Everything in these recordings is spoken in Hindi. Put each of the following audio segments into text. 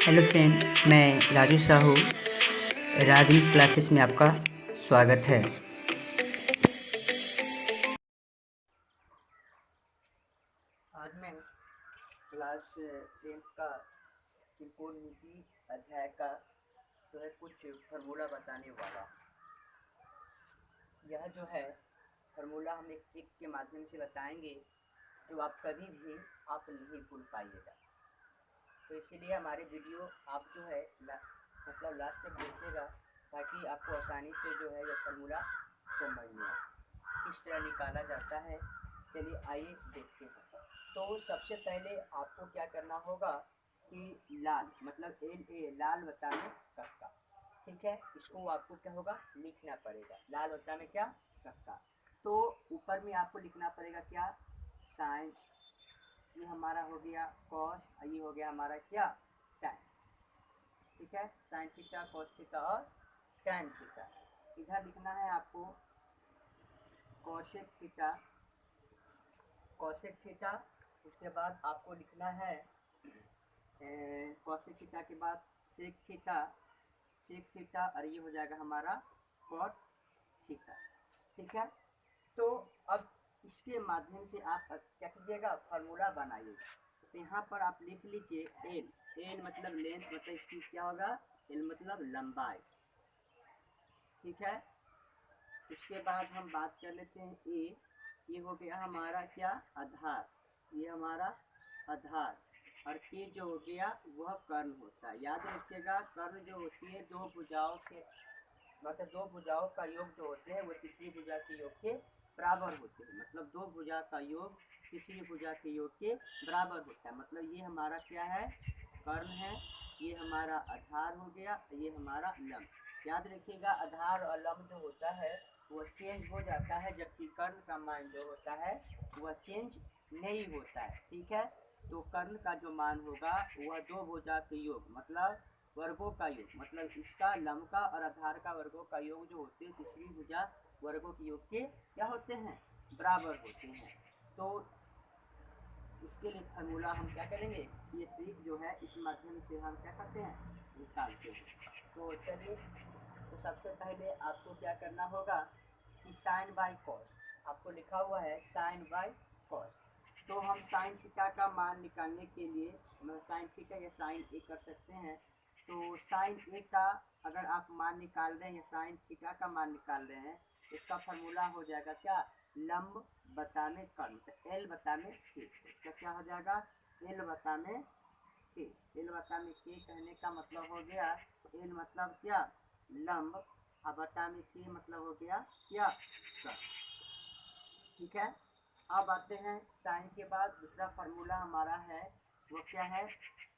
हेलो फ्रेंड, मैं राजू साहू। राजनीति क्लासेस में आपका स्वागत है। आज मैं क्लास 10 का त्रिकोणमिति अध्याय का जो है कुछ फार्मूला बताने वाला हूँ। यह जो है फार्मूला हम एक ट्रिक के माध्यम से बताएंगे जो आप कभी भी आप नहीं भूल पाइएगा। तो इसीलिए हमारे वीडियो आप जो है मतलब लास्ट तक देखिएगा ताकि आपको आसानी से जो है यह फार्मूला समझ में आए किस तरह निकाला जाता है। चलिए आइए देखते हैं। तो सबसे पहले आपको क्या करना होगा कि लाल मतलब लाल बता में कक्का, ठीक है, इसको आपको क्या होगा लिखना पड़ेगा। लाल बता में क्या कक्का। तो ऊपर में आपको लिखना पड़ेगा क्या साइन, ये हमारा हो गया कॉस, ये हो गया हमारा क्या टैन, ठीक है, साइन थीटा कॉस थीटा और टैन थीटा। इधर लिखना है आपको कॉसेक थीटा, कॉसेक थीटा। उसके बाद आपको लिखना है कॉसेक थीटा के बाद सेक थीटा, सेक थीटा, और ये हो जाएगा हमारा कॉट थीटा, ठीक है। तो अब इसके माध्यम से आप क्या कीजिएगा फार्मूला बनाइएगा। तो यहाँ पर आप लिख लीजिए एल, एल मतलब लेंथ, मतलब इसकी क्या होगा एल मतलब लंबाई, ठीक है। उसके बाद हम बात कर लेते हैं ए, ये हो गया हमारा क्या आधार, ये हमारा आधार, और के जो हो गया वह कर्ण होता है। याद रखिएगा कर्ण जो होती है दो भुजाओं के मतलब दो भुजाओं का योग जो होते हैं वो तीसरी भुजा के योग के बराबर होते हैं। मतलब दो भुजा का योग तीसरी भुजा के योग के बराबर होता है। मतलब ये हमारा क्या है कर्ण है, ये हमारा आधार हो गया, ये हमारा लंब। याद रखिएगा आधार और लंब जो होता है वह चेंज हो जाता है, जबकि कर्ण का मान जो होता है वह चेंज नहीं होता है, ठीक है। तो कर्ण का जो मान होगा वह दो भुजा के योग मतलब वर्गों का योग, मतलब इसका लंब का और आधार का वर्गों का योग जो होते हैं तीसरी भुजा वर्गों के योग के क्या होते हैं बराबर होते हैं। तो इसके लिए फार्मूला हम क्या करेंगे, ये ट्रिक जो है इस माध्यम से हम क्या करते हैं निकालते हैं। तो चलिए, तो सबसे पहले आपको क्या करना होगा कि साइन बाई कॉस, आपको लिखा हुआ है साइन बाई कॉस। तो हम साइन थीटा का मान निकालने के लिए साइन थीटा या साइन ए कर सकते हैं। तो साइन ए का अगर आप मान निकाल रहे हैं, साइन थीटा का मान निकाल रहे हैं, इसका फार्मूला हो जाएगा क्या लंब बता में कर्ण, एल बता में के। इसका क्या हो जाएगा एल बता में के। एल बता में के कहने का मतलब हो गया एल मतलब क्या लंब, और बटा में के मतलब हो गया क्या कर्ण, ठीक है। अब आते हैं साइन के बाद दूसरा फार्मूला हमारा है वो क्या है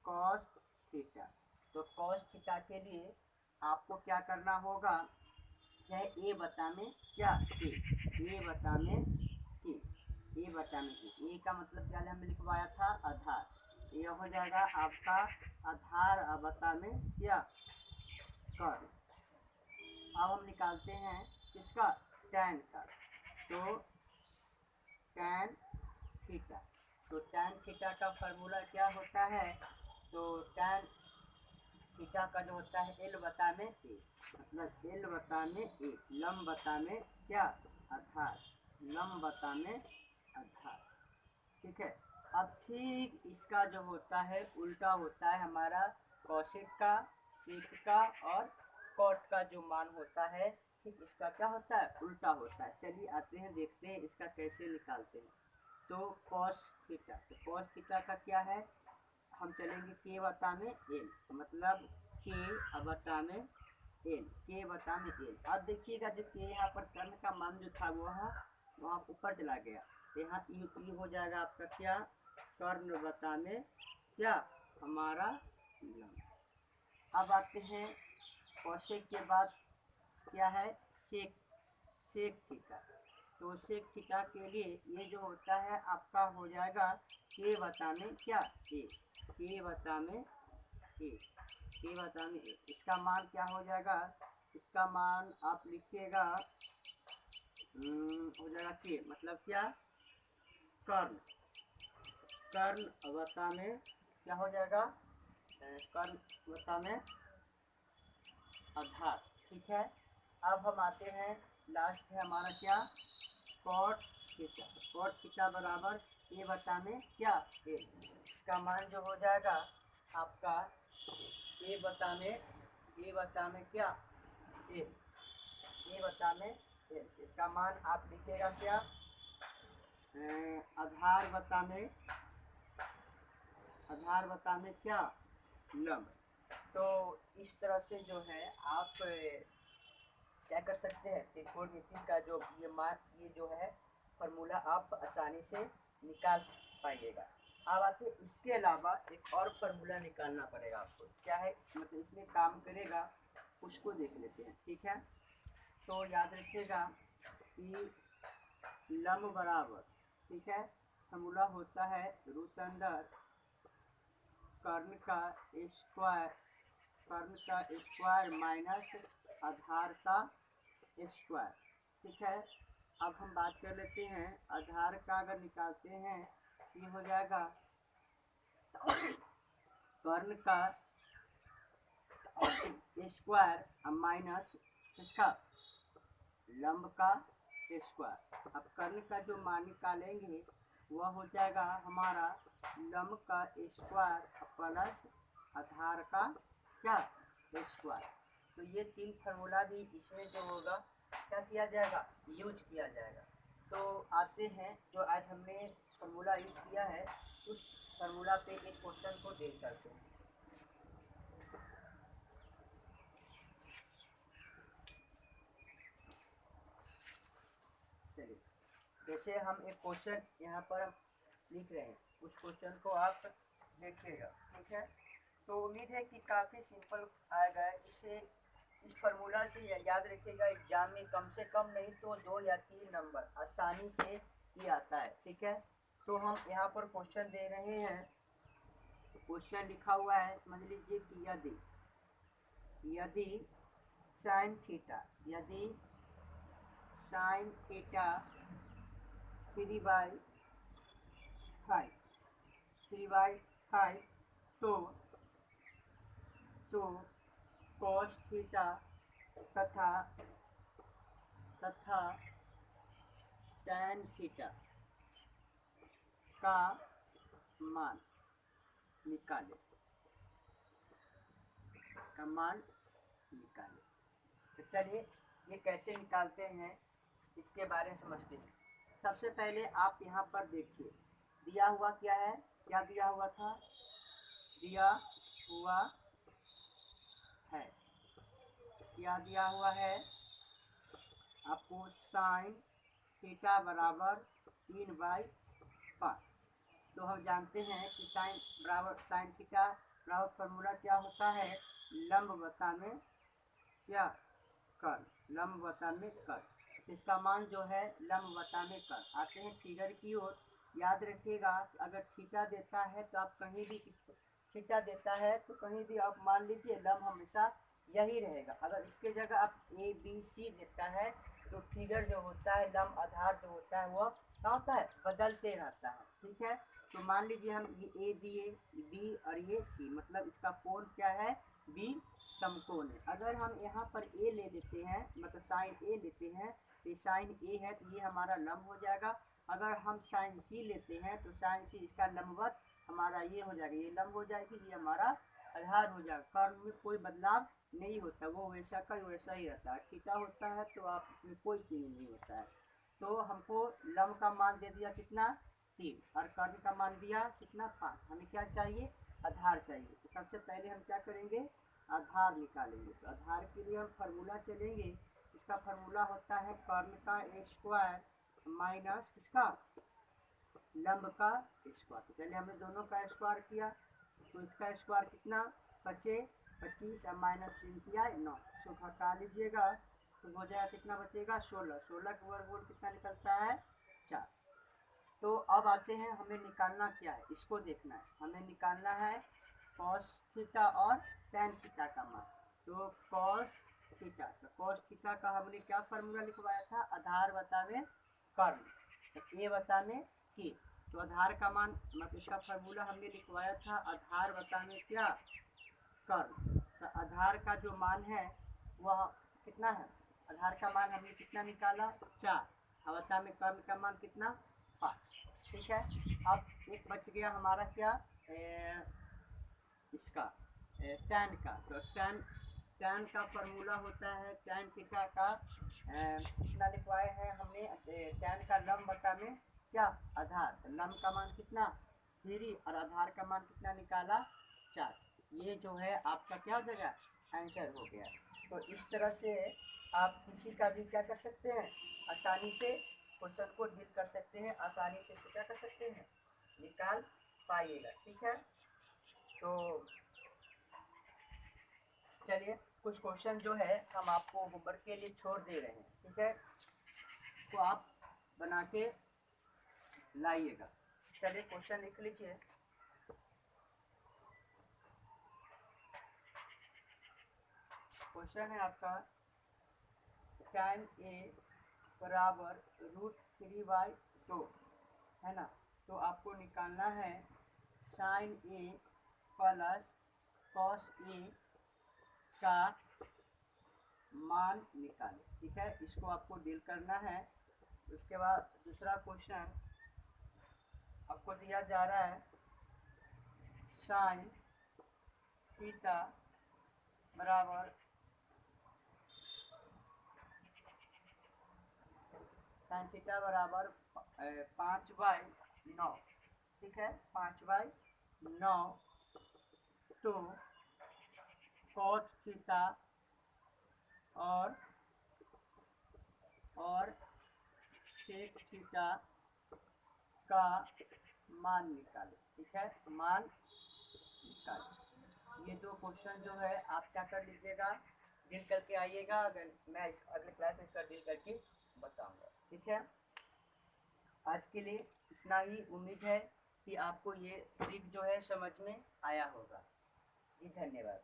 कॉस थीटा। तो कॉस थीटा के लिए आपको क्या करना होगा है ए बता में क्या के, ए बता में के, ए बता में के। ए का मतलब क्या हमने लिखवाया था आधार, ये हो जाएगा आपका आधार बता में क्या कर्ण। अब हम निकालते हैं किसका टैन का। तो टैन थीटा, तो टैन थीटा का फार्मूला क्या होता है, तो टैन थीटा का जो होता है एल बता में ए, मतलब एल बता में ए, लंब बता में क्या आधार, लंब बता में आधार, ठीक है। अब ठीक इसका जो होता है उल्टा होता है हमारा कौशिक का, सेक का और कॉट का जो मान होता है, ठीक इसका क्या होता है उल्टा होता है। चलिए आते हैं देखते हैं इसका कैसे निकालते हैं। तो कॉस थीटा, तो कॉस थीटा का क्या है, हम चलेंगे के बता में एल, मतलब के बता में एल, के बता में एल। अब देखिएगा जो के यहाँ पर कर्ण का मान जो था वो वहाँ ऊपर चला गया, यहाँ ई हो जाएगा आपका क्या कर्ण बता में क्या हमारा लंब। अब आते हैं कौशिक के बाद क्या है सेक, सेक थीटा। तो सेक थीटा के लिए ये जो होता है आपका हो जाएगा के बता में क्या ए, के बता में ए, के बता में ए। इसका मान क्या हो जाएगा, इसका मान आप लिखिएगा हो जाएगा के मतलब क्या कर्ण, कर्ण बता में क्या हो जाएगा कर्ण बता में आधार। ठीक है, अब हम आते हैं, लास्ट है हमारा क्या, कॉट थीटा। कॉट थीटा बराबर ए बता में क्या, ए। इसका मान जो हो जाएगा आपका ए बता में क्या, ए। ए बता में ए। इसका मान आप लिखिएगा क्या, आधार बता में क्या, लंब। तो इस तरह से जो है आप क्या कर सकते हैं, त्रिकोणमिति का जो ये जो है फार्मूला आप आसानी से निकाल पाइएगा। अब आते इसके अलावा एक और फार्मूला निकालना पड़ेगा आपको, क्या है मतलब इसमें काम करेगा उसको देख लेते हैं। ठीक है, तो याद रखिएगा कि लंब बराबर, ठीक है, फार्मूला होता है रूट अंडर कर्ण का स्क्वायर माइनस आधार का स्क्वायर। ठीक है, अब हम बात कर लेते हैं आधार का, अगर निकालते हैं ये हो जाएगा कर्ण का स्क्वायर माइनस इसका लंब का स्क्वायर। अब कर्ण का जो मान निकालेंगे वह हो जाएगा हमारा लंब का स्क्वायर प्लस आधार का क्या, स्क्वायर। तो ये तीन फार्मूला भी इसमें जो होगा क्या किया जाएगा, यूज किया जाएगा। तो आते हैं जो आज हमने फार्मूला यूज किया है उस फार्मूला पे एक क्वेश्चन को डील करते हैं। चलिए, जैसे हम एक क्वेश्चन यहाँ पर लिख रहे हैं, उस क्वेश्चन को आप देखिएगा। ठीक है, तो उम्मीद है कि काफ़ी सिंपल आएगा। इससे इस फार्मूला से याद रखिएगा, एग्जाम में कम से कम नहीं तो 2 या 3 नंबर आसानी से ही आता है। ठीक है, तो हम यहाँ पर क्वेश्चन दे रहे हैं, क्वेश्चन लिखा हुआ है, समझ लीजिए कि यदि साइन थीटा 3/5 तो cos थीटा तथा tan थीटा का मान निकाले। तो चलिए ये कैसे निकालते हैं इसके बारे में समझते हैं। सबसे पहले आप यहाँ पर देखिए, दिया हुआ क्या है, क्या दिया हुआ था, दिया हुआ है आपको साइन थीटा बराबर 3/5। तो हम जानते हैं कि साइन थीटा बराबर फार्मूला क्या होता है, लंब बटा में क्या, कर्ण। इसका मान जो है लंब बटा में कर्ण। आते हैं फिगर की ओर। याद रखिएगा अगर थीटा देता है तो आप कहीं भी आप मान लीजिए लंब हमेशा यही रहेगा। अगर इसके जगह आप ABC देता है तो फिगर जो होता है, लंब आधार जो होता है वह क्या होता है, बदलते रहता है। ठीक है, तो मान लीजिए हम ये A दिए, B और ये C, मतलब इसका कोण क्या है, B समकोण है। अगर हम यहाँ पर A ले लेते हैं, मतलब साइन A लेते हैं, तो साइन A है तो ये हमारा लंब हो जाएगा। अगर हम साइन C लेते हैं तो साइन C इसका लंबवत हमारा ये हो जाएगा, ये लंब हो जाएगी, ये हमारा आधार हो जाएगा। कर्ण में कोई बदलाव नहीं होता, वो वैसा का वैसा ही रहता है। थीटा होता है तो आप में कोई चीज नहीं होता है। तो हमको लंब का मान दे दिया कितना, 3, और कर्ण का मान दिया कितना, 5। हमें क्या चाहिए, आधार चाहिए। तो सबसे पहले हम क्या करेंगे, आधार निकालेंगे। तो आधार के लिए हम फार्मूला चलेंगे। इसका फार्मूला होता है कर्ण का स्क्वायर माइनस किसका, लंब का स्क्वायर। तो पहले हमने दोनों का स्क्वायर किया, तो इसका स्क्वायर कितना, 25 और -3 किया 9, सो घटा लीजिएगा तो हो जाएगा कितना बचेगा, 16 का वर्गमूल कितना निकलता है, 4। तो अब आते हैं, हमें निकालना क्या है, इसको देखना है। हमें निकालना है cos थीटा और tan थीटा का मान। तो cos थीटा का हमने क्या फार्मूला लिखवाया था, आधार बटा में कर्ण, A बटा में K। तो आधार का मान मतलब इसका फार्मूला हमने लिखवाया था, आधार बटा में क्या, कर्ण। तो आधार का जो मान है वह कितना है, आधार का मान हमने कितना निकाला 4, अवता में कर्ण का मान कितना 5। ठीक है, अब एक बच गया हमारा क्या इसका टैन का। तो टैन का फॉर्मूला होता है टैन थीटा का कितना लिखवाए हैं हमने, टैन का लंब बटा में क्या आधार। तो लंब का मान कितना 3 और आधार का मान कितना निकाला 4। ये जो है आपका क्या हो जाएगा आंसर हो गया। तो इस तरह से आप किसी का भी क्या कर सकते हैं, आसानी से क्वेश्चन को डील कर सकते हैं, आसानी से क्या कर सकते हैं निकाल पाइएगा। ठीक है, तो चलिए कुछ क्वेश्चन जो है हम आपको होमवर्क के लिए छोड़ दे रहे हैं। ठीक है, तो आप बना के लाइएगा। चलिए क्वेश्चन लिख लीजिए। क्वेश्चन है आपका tan a बराबर √3/2 है ना। तो आपको निकालना है sin a plus cos a का मान निकालें। ठीक है, इसको आपको डील करना है। उसके बाद दूसरा क्वेश्चन आपको दिया जा रहा है sin थीटा बराबर sin थीटा बराबर 5/9। ठीक है, 5/9 तो cos थीटा और sec थीटा का मान निकालें। ठीक है, मान निकालें। ये दो क्वेश्चन जो है आप क्या कर लीजिएगा डील करके आइएगा, अगर मैं अगले क्लास में इसका डील करके बताऊंगा। ठीक है, आज के लिए इतना ही। उम्मीद है कि आपको ये ट्रिक जो है समझ में आया होगा। जी धन्यवाद।